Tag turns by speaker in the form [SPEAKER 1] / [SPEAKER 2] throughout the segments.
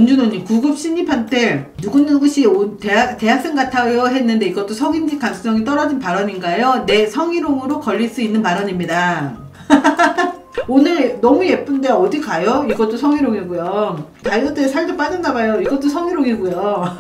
[SPEAKER 1] 문준호님 9급 신입한 때 누구누구씨 대학생 같아요 했는데 이것도 성인지 가능성이 떨어진 발언인가요? 네, 성희롱으로 걸릴 수 있는 발언입니다. 오늘 너무 예쁜데 어디 가요? 이것도 성희롱이고요. 다이어트에 살도 빠졌나봐요. 이것도 성희롱이고요.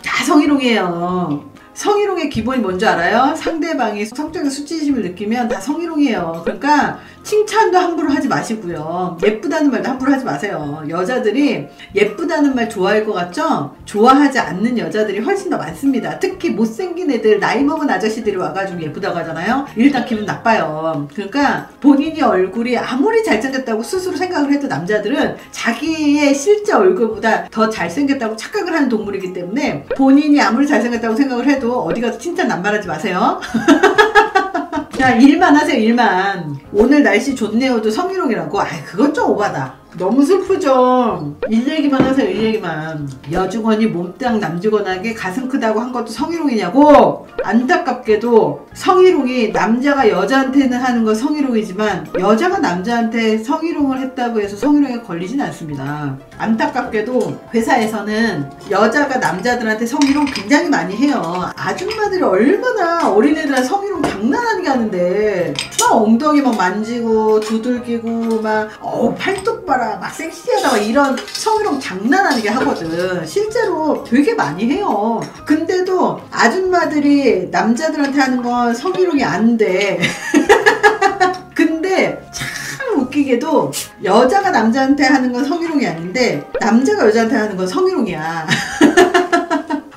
[SPEAKER 1] 다 성희롱이에요. 성희롱의 기본이 뭔지 알아요? 상대방이 성적인 수치심을 느끼면 다 성희롱이에요. 그러니까 칭찬도 함부로 하지 마시고요. 예쁘다는 말도 함부로 하지 마세요. 여자들이 예쁘다는 말 좋아할 것 같죠? 좋아하지 않는 여자들이 훨씬 더 많습니다. 특히 못생긴 애들, 나이 먹은 아저씨들이 와가지고 예쁘다고 하잖아요? 일단 기분 나빠요. 그러니까 본인이 얼굴이 아무리 잘생겼다고 스스로 생각을 해도 남자들은 자기의 실제 얼굴보다 더 잘생겼다고 착각을 하는 동물이기 때문에 본인이 아무리 잘생겼다고 생각을 해도 어디 가서 칭찬 남발하지 마세요. 자, 일만 하세요. 일만. 오늘 날씨 좋네요도 성희롱이라고? 아이, 그건 좀 오바다. 너무 슬프죠. 일 얘기만 하세요. 일 얘기만. 여주건이 몸땅 남주건하게 가슴 크다고 한 것도 성희롱이냐고? 안타깝게도 성희롱이 남자가 여자한테는 하는 건 성희롱이지만 여자가 남자한테 성희롱을 했다고 해서 성희롱에 걸리진 않습니다. 안타깝게도 회사에서는 여자가 남자들한테 성희롱 굉장히 많이 해요. 아줌마들이 얼마나 어린애들한테 성희롱 장난 아니게 하는데 막 엉덩이 막 만지고 두들기고 막 팔뚝 봐라 막 섹시하다 막 이런 성희롱 장난 아니게 하거든. 실제로 되게 많이 해요. 근데도 아줌마들이 남자들한테 하는 건 성희롱이 안 돼. 근데 참 웃기게도 여자가 남자한테 하는 건 성희롱이 아닌데 남자가 여자한테 하는 건 성희롱이야.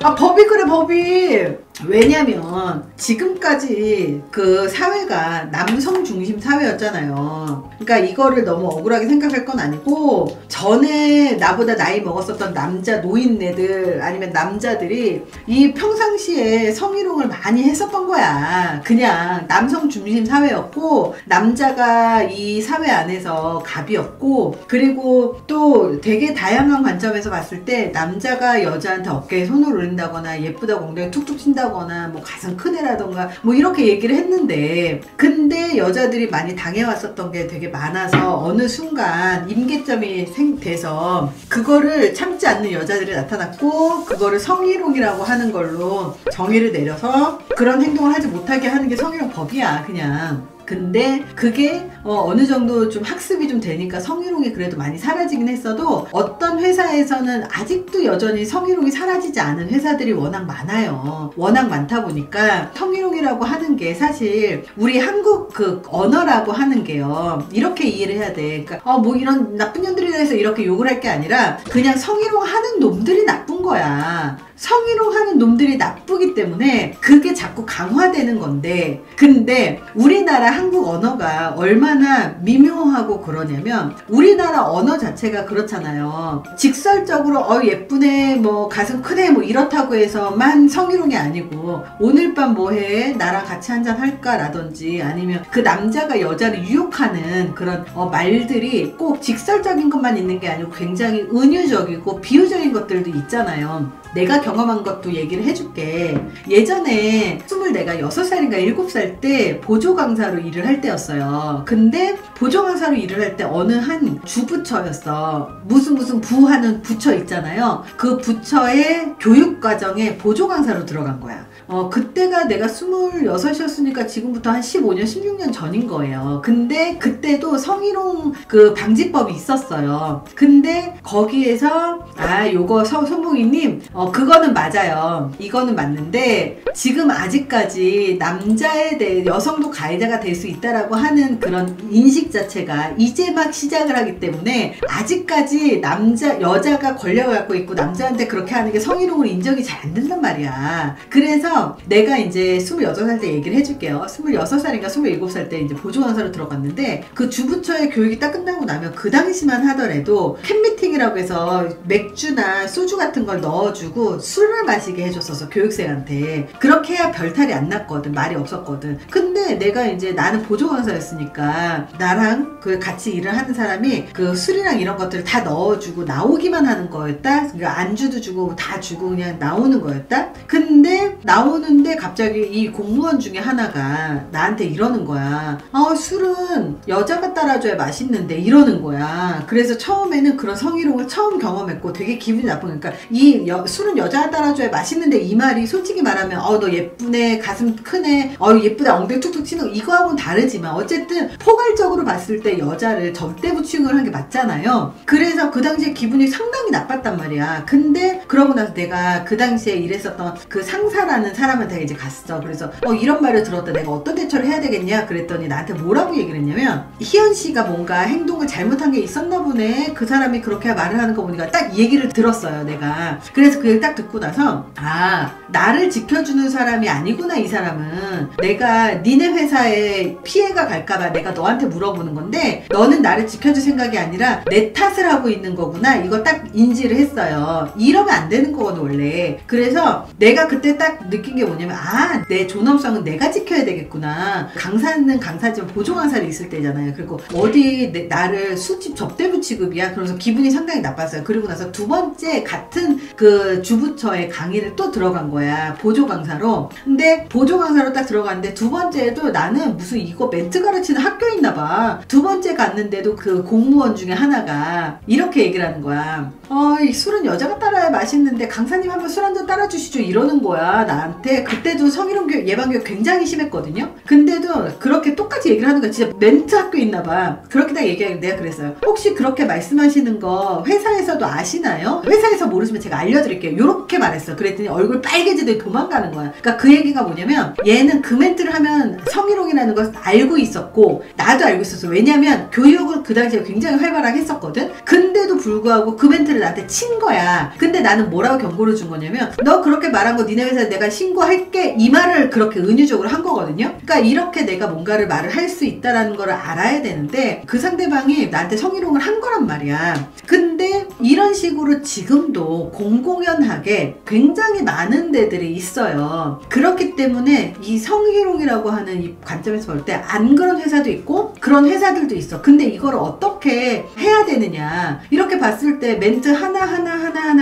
[SPEAKER 1] 아, 법이 그래, 법이. 왜냐면 지금까지 그 사회가 남성 중심 사회였잖아요. 그러니까 이거를 너무 억울하게 생각할 건 아니고 전에 나보다 나이 먹었었던 남자 노인네들 아니면 남자들이 이 평상시에 성희롱을 많이 했었던 거야. 그냥 남성 중심 사회였고 남자가 이 사회 안에서 갑이었고 그리고 또 되게 다양한 관점에서 봤을 때 남자가 여자한테 어깨에 손을 올린다거나 예쁘다고 엉덩이 툭툭 친다거나 뭐 가슴 큰 애라던가 뭐 이렇게 얘기를 했는데 근데 여자들이 많이 당해왔었던 게 되게 많아서 어느 순간 임계점이 돼서 그거를 참지 않는 여자들이 나타났고 그거를 성희롱이라고 하는 걸로 정의를 내려서 그런 행동을 하지 못하게 하는 게 성희롱 법이야 그냥. 근데 그게 어느 정도 좀 학습이 좀 되니까 성희롱이 그래도 많이 사라지긴 했어도 어떤 회사에서는 아직도 여전히 성희롱이 사라지지 않은 회사들이 워낙 많아요. 워낙 많다 보니까 성희롱이라고 하는 게 사실 우리 한국 그 언어라고 하는 게요. 이렇게 이해를 해야 돼. 그러니까 뭐 이런 나쁜 년들이 해서 이렇게 욕을 할 게 아니라 그냥 성희롱 하는 놈들이 나쁜 거야. 성희롱 하는 놈들이 나쁘기 때문에 그게 자꾸 강화되는 건데 근데 우리나라 한국 언어가 얼마나 미묘하고 그러냐면 우리나라 언어 자체가 그렇잖아요. 직설적으로 예쁘네 뭐 가슴 크네 뭐 이렇다고 해서만 성희롱이 아니고 오늘 밤 뭐해 나랑 같이 한잔 할까 라든지 아니면 그 남자가 여자를 유혹하는 그런 말들이 꼭 직설적인 것만 있는 게 아니고 굉장히 은유적이고 비유적인 것들도 있잖아요. 내가 경험한 것도 얘기를 해줄게. 예전에 6살인가 7살 때 보조 강사로 일을 할 때였어요. 근데 보조 강사로 일을 할 때 어느 한 주부처였어. 무슨 부하는 부처 있잖아요. 그 부처의 교육과정에 보조 강사로 들어간 거야. 그때가 내가 26이었으니까 지금부터 한 15년, 16년 전인 거예요. 근데 그때도 성희롱 그 방지법이 있었어요. 근데 거기에서 요거 손봉이님 그거는 맞아요. 이거는 맞는데 지금 아직까지 남자에 대해 여성도 가해자가 될 수 있다라고 하는 그런 인식 자체가 이제 막 시작을 하기 때문에 아직까지 여자가 권력을 갖고 있고 남자한테 그렇게 하는 게 성희롱으로 인정이 잘 안 된단 말이야. 그래서 내가 이제 26살 때 얘기를 해줄게요. 26살인가 27살 때 이제 보조강사로 들어갔는데 그 주부처의 교육이 딱 끝나고 나면 그 당시만 하더라도 팬미팅이라고 해서 맥주나 소주 같은 걸 넣어주고 술을 마시게 해줬었어. 교육생한테. 그렇게 해야 별탈이 안 났거든. 말이 없었거든. 근데 내가 이제 나는 보조강사였으니까 나랑 그 같이 일을 하는 사람이 그 술이랑 이런 것들을 다 넣어주고 나오기만 하는 거였다. 그러니까 안주도 주고 다 주고 그냥 나오는 거였다. 근데 나오는 나오는데 갑자기 이 공무원 중에 하나가 나한테 이러는 거야. 술은 여자가 따라줘야 맛있는데 이러는 거야. 그래서 처음에는 그런 성희롱을 처음 경험했고 되게 기분이 나쁜 거니까 술은 여자가 따라줘야 맛있는데 이 말이 솔직히 말하면 너 예쁘네, 가슴 크네, 예쁘다, 엉덩이 툭툭 치는 거 이거하고는 다르지만 어쨌든 포괄적으로 봤을 때 여자를 절대부추행을 한 게 맞잖아요. 그래서 그 당시에 기분이 상당히 나빴단 말이야. 근데 그러고 나서 내가 그 당시에 일했었던 그 상사라는 사람한테 이제 갔어. 그래서 이런 말을 들었다. 내가 어떤 대처를 해야 되겠냐 그랬더니 나한테 뭐라고 얘기를 했냐면, 희연 씨가 뭔가 행동을 잘못한 게 있었나 보네. 그 사람이 그렇게 말을 하는 거 보니까 딱 이 얘기를 들었어요, 내가. 그래서 그걸 딱 듣고 나서 나를 지켜주는 사람이 아니구나, 이 사람은. 내가 니네 회사에 피해가 갈까봐 내가 너한테 물어보는 건데 너는 나를 지켜줄 생각이 아니라 내 탓을 하고 있는 거구나. 이거 딱 인지를 했어요. 이러면 안 되는 거거든, 원래. 그래서 내가 그때 딱 느낀 게 뭐냐면 내 존엄성은 내가 지켜야 되겠구나. 강사는 강사지만 보조강사를 있을 때잖아요. 그리고 어디 나를 수집 접대부 취급이야. 그래서 기분이 상당히 나빴어요. 그리고 나서 두 번째 같은 그 주부처의 강의를 또 들어간 거야, 보조강사로. 근데 보조강사로 딱 들어갔는데 두 번째에도 나는 무슨 이거 멘트 가르치는 학교에 있나 봐. 두 번째 갔는데도 그 공무원 중에 하나가 이렇게 얘기를 하는 거야. 이 술은 여자가 따라야 맛있는데 강사님 한번 술 한잔 따라주시죠, 이러는 거야, 나한테. 그때도 성희롱 예방교육 굉장히 심했거든요. 근데도 그렇게 똑같이 얘기를 하는 거야. 진짜 멘트 학교에 있나 봐. 그렇게 딱 얘기하길래 내가 그랬어요. 혹시 그렇게 말씀하시는 거 회사에서도 아시나요? 회사에서 모르시면 제가 알려드릴게요. 요렇게 말했어. 그랬더니 얼굴 빨개지더니 도망가는 거야. 그러니까 그 얘기가 뭐냐면 얘는 그 멘트를 하면 성희롱이라는 걸 알고 있었고 나도 알고 있었어. 왜냐면 교육을 그 당시에 굉장히 활발하게 했었거든. 근데도 불구하고 그 멘트를 나한테 친 거야. 근데 나는 뭐라고 경고를 준 거냐면, 너 그렇게 말한 거 니네 회사에 내가 신고할게, 이 말을 그렇게 은유적으로 한 거거든요. 그러니까 이렇게 내가 뭔가를 말을 할 수 있다라는 걸 알아야 되는데 그 상대방이 나한테 성희롱을 한 거란 말이야. 근데 이런 식으로 지금도 공공연하게 굉장히 많은 데들이 있어요. 그렇기 때문에 이 성희롱이라고 하는 이 관점에서 볼 때 안 그런 회사도 있고 그런 회사들도 있어. 근데 이걸 어떻게 해야 되느냐, 이렇게 봤을 때 멘트 하나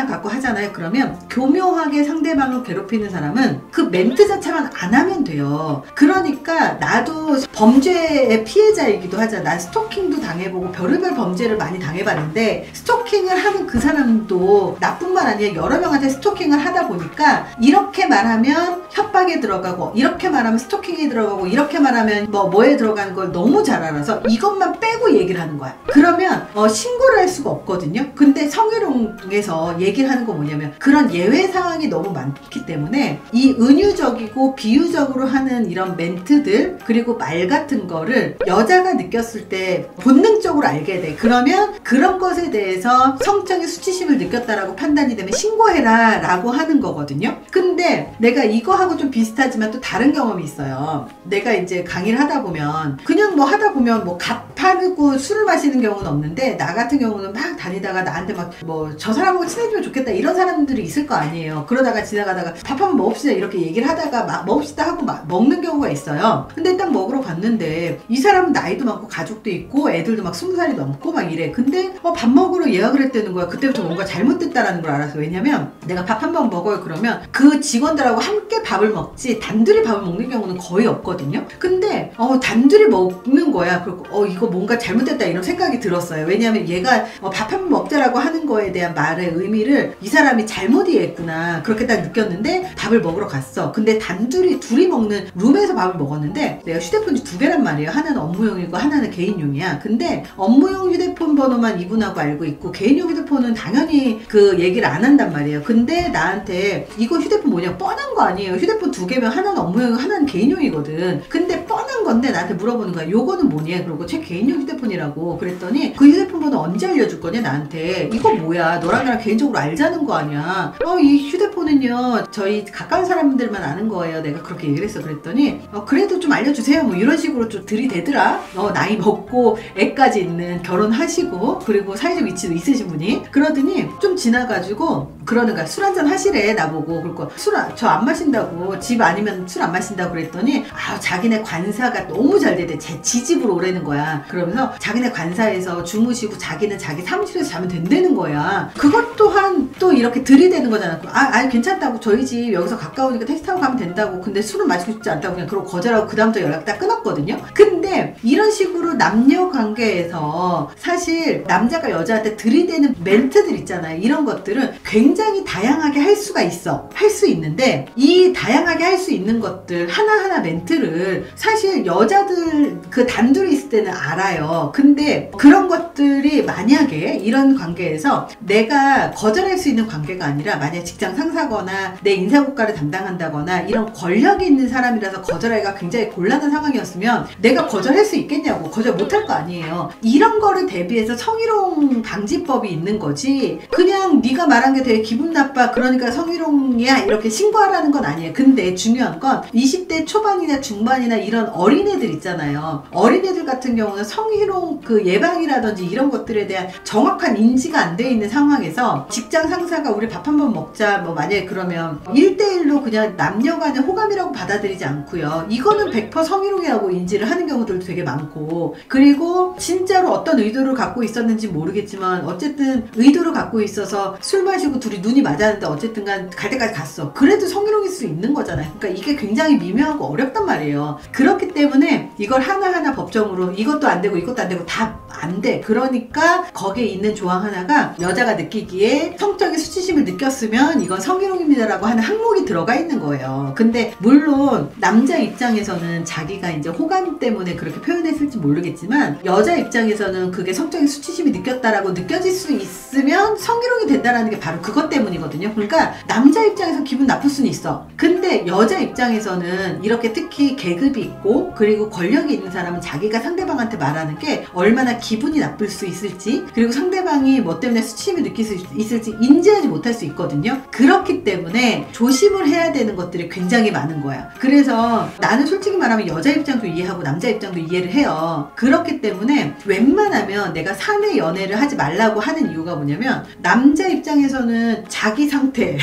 [SPEAKER 1] 갖고 하잖아요. 그러면 교묘하게 상대방을 괴롭히는 사람은 그 멘트 자체만 안 하면 돼요. 그러니까 나도 범죄의 피해자이기도 하잖아. 난 스토킹도 당해보고 별의별 범죄를 많이 당해봤는데 스토킹을 하는 그 사람도 나뿐만 아니라 여러 명한테 스토킹을 하다 보니까 이렇게 말하면 협박에 들어가고 이렇게 말하면 스토킹에 들어가고 이렇게 말하면 뭐에 들어가는 걸 너무 잘 알아서 이것만 빼고 얘기를 하는 거야. 그러면 신고를 할 수가 없거든요. 근데 성희롱에서 얘기를 하는 거 뭐냐면 그런 예외 상황이 너무 많기 때문에 이 은유적이고 비유적으로 하는 이런 멘트들 그리고 말 같은 거를 여자가 느꼈을 때 본능적으로 알게 돼. 그러면 그런 것에 대해서 성적인 수치심을 느꼈다라고 판단이 되면 신고해라 라고 하는 거거든요. 근데 내가 이거하고 좀 비슷하지만 또 다른 경험이 있어요. 내가 이제 강의를 하다 보면 그냥 하다 보면 값하고 술을 마시는 경우는 없는데 나 같은 경우는 막 다니다가 나한테 막 저 사람하고 친해지면 좋겠다 이런 사람들이 있을 거 아니에요. 그러다가 지나가다가 밥 한번 먹읍시다 이렇게 얘기를 하다가 막 먹읍시다 하고 막 먹는 경우가 있어요. 근데 딱 먹으러 갔는데 이 사람은 나이도 많고 가족도 있고 애들도 막 20살이 넘고 막 이래. 근데 밥 먹으러 예약을 했다는 거야. 그때부터 뭔가 잘못됐다라는 걸 알았어. 왜냐면 내가 밥 한번 먹어요 그러면 그 직원들하고 함께 밥을 먹지 단둘이 밥을 먹는 경우는 거의 없거든요. 근데 단둘이 먹는 거야. 그리고 이거 뭔가 잘못됐다 이런 생각이 들었어요. 왜냐면 얘가 밥 한번 먹자라고 하는 거에 대한 말의 의미를 이 사람이 잘못 이해했구나 그렇게 딱 느꼈는데 밥을 먹으러 갔어. 근데 둘이 먹는 룸에서 밥을 먹었는데 내가 휴대폰이 2개란 말이에요. 하나는 업무용이고 하나는 개인용이야. 근데 업무용 휴대폰 번호만 이분하고 알고 있고 개인용 휴대폰은 당연히 그 얘기를 안 한단 말이에요. 근데 나한테 이거 휴대폰 뭐냐 뻔한 거 아니에요. 휴대폰 2개면 하나는 업무용이고 하나는 개인용이거든. 근데 뻔한 건데 나한테 물어보는 거야. 요거는 뭐냐? 그러고 제 개인용 휴대폰이라고 그랬더니 그 휴대폰 번호 언제 알려줄 거냐 나한테. 이거 뭐야 너랑 나랑 개인적으로 알자는 거 아니야. 이 휴대폰은요 저희 가까운 사람들만 아는 거예요. 내가 그렇게 얘기를 했어. 그랬더니 그래도 좀 알려주세요 뭐 이런 식으로 좀 들이대더라. 나이 먹고 애까지 있는 결혼하시고 그리고 사회적 위치도 있으신 분이 그러더니 좀 지나가지고 그러는 거야. 술 한잔 하시래 나보고. 그러니까 저 안 마신다고 집 아니면 술 안 마신다고 그랬더니 자기네 관사가 너무 잘 되대. 지집으로 오라는 거야. 그러면서 자기네 관사에서 주무시고 자기는 자기 사무실에서 자면 된다는 거야. 그것도 이것 또한 또 이렇게 들이대는 거잖아. 아니 괜찮다고, 저희 집 여기서 가까우니까 택시 타고 가면 된다고, 근데 술을 마시고 싶지 않다고 그냥 그러고 거절하고 그 다음부터 연락 딱 끊었거든요. 근데 이런 식으로 남녀 관계에서 사실 남자가 여자한테 들이대는 멘트들 있잖아요. 이런 것들은 굉장히 다양하게 할 수가 있어. 할 수 있는데 이 다양하게 할 수 있는 것들 하나하나 멘트를 사실 여자들 그 단둘이 있을 때는 알아요. 근데 그런 것들이 만약에 이런 관계에서 내가 거절할 수 있는 관계가 아니라 만약 직장 상사거나 내 인사고과를 담당한다거나 이런 권력이 있는 사람이라서 거절하기가 굉장히 곤란한 상황이었으면 내가 거절할 수 있겠냐고, 거절 못할 거 아니에요. 이런 거를 대비해서 성희롱 방지법이 있는 거지, 그냥 네가 말한 게 되게 기분 나빠 그러니까 성희롱이야 이렇게 신고하라는 건 아니에요. 근데 중요한 건 20대 초반이나 중반이나 이런 어린애들 있잖아요. 어린애들 같은 경우는 성희롱 그 예방이라든지 이런 것들에 대한 정확한 인지가 안 돼 있는 상황에서 직장 상사가 우리 밥 한번 먹자 뭐 만약에 그러면 1대1로 그냥 남녀 간의 호감이라고 받아들이지 않고요. 이거는 100% 성희롱이라고 인지를 하는 경우들도 되게 많고, 그리고 진짜로 어떤 의도를 갖고 있었는지 모르겠지만 어쨌든 의도를 갖고 있어서 술 마시고 둘이 눈이 맞았는데 어쨌든 간 갈 때까지 갔어. 그래도 성희롱일 수 있는 거잖아요. 그러니까 이게 굉장히 미묘하고 어렵단 말이에요. 그렇기 때문에 이걸 하나하나 법정으로 이것도 안 되고 이것도 안 되고 다 안 돼. 그러니까 거기에 있는 조항 하나가 여자가 느끼기에 성적인 수치심을 느꼈으면 이건 성희롱입니다라고 하는 항목이 들어가 있는 거예요. 근데 물론 남자 입장에서는 자기가 이제 호감 때문에 그렇게 표현했을지 모르겠지만 여자 입장에서는 그게 성적인 수치심이 느꼈다라고 느껴질 수 있으면 성희롱이 된다라는 게 바로 그것 때문이거든요. 그러니까 남자 입장에서 기분 나쁠 수는 있어. 근데 여자 입장에서는 이렇게 특히 계급이 있고 그리고 권력이 있는 사람은 자기가 상대방한테 말하는 게 얼마나 기분이 나쁠 수 있을지, 그리고 상대방이 뭐 때문에 수치심을 느낄 수 있을지 인지하지 못할 수 있거든요. 그렇기 때문에 조심을 해야 되는 것들이 굉장히 많은 거야. 그래서 나는 솔직히 말하면 여자 입장도 이해하고 남자 입장도 이해를 해요. 그렇기 때문에 웬만하면 내가 사내 연애를 하지 말라고 하는 이유가 뭐냐면, 남자 입장에서는 자기 상태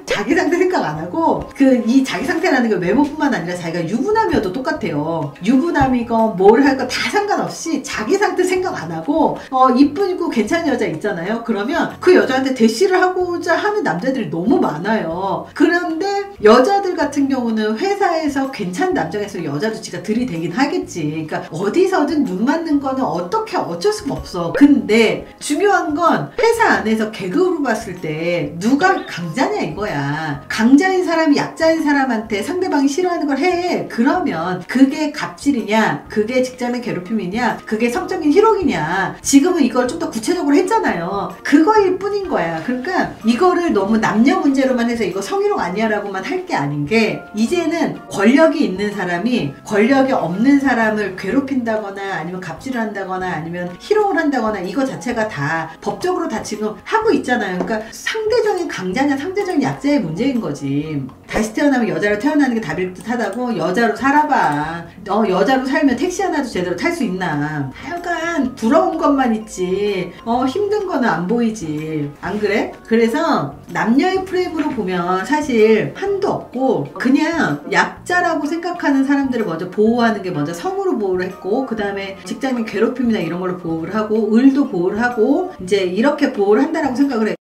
[SPEAKER 1] 자기 상태 생각 안 하고, 이 자기 상태라는 게 외모뿐만 아니라 자기가 유부남이어도 똑같아요. 유부남이건 뭘 할거 다 상관없이 자기 상태 생각 안 하고 이쁘고 괜찮은 여자 있잖아요. 그러면 그 여자한테 대시를 하고자 하는 남자들이 너무 많아요. 그런데 여자들 같은 경우는 회사에서 괜찮은 남자에서 여자도 지가 들이대긴 하겠지. 그러니까 어디서든 눈 맞는 거는 어떻게 어쩔 수가 없어. 근데 중요한 건 회사 안에서 계급으로 봤을 때 누가 강자냐 이거야. 강자인 사람이 약자인 사람한테 상대방이 싫어하는 걸 해. 그러면 그게 갑질이냐, 그게 직장의 괴롭힘이냐, 그게 성적인 희롱이냐. 지금은 이걸 좀 더 구체적으로 했잖아요. 그거일 뿐인 거야. 그러니까 이거를 너무 남녀 문제로만 해서 이거 성희롱 아니야 라고만 할 게 아닌 게, 이제는 권력이 있는 사람이 권력이 없는 사람을 괴롭힌다거나 아니면 갑질을 한다거나 아니면 희롱을 한다거나 이거 자체가 다 법적으로 다 지금 하고 있잖아요. 그러니까 상대적인 강자냐 상대적인 약자의 문제인 거지. 다시 태어나면 여자로 태어나는 게 답일 듯 하다고. 여자로 살아봐. 여자로 살면 택시 하나도 제대로 탈 수 있나. 하여간 부러운 것만 있지 힘든 거는 안 보이지. 안 그래? 그래서 남녀의 프레임으로 보면 사실 한도 없고, 그냥 약자라고 생각하는 사람들을 먼저 보호하는 게 먼저 성으로 보호를 했고, 그 다음에 직장인 괴롭힘이나 이런 걸로 보호를 하고, 을도 보호를 하고, 이제 이렇게 보호를 한다라고 생각을 해.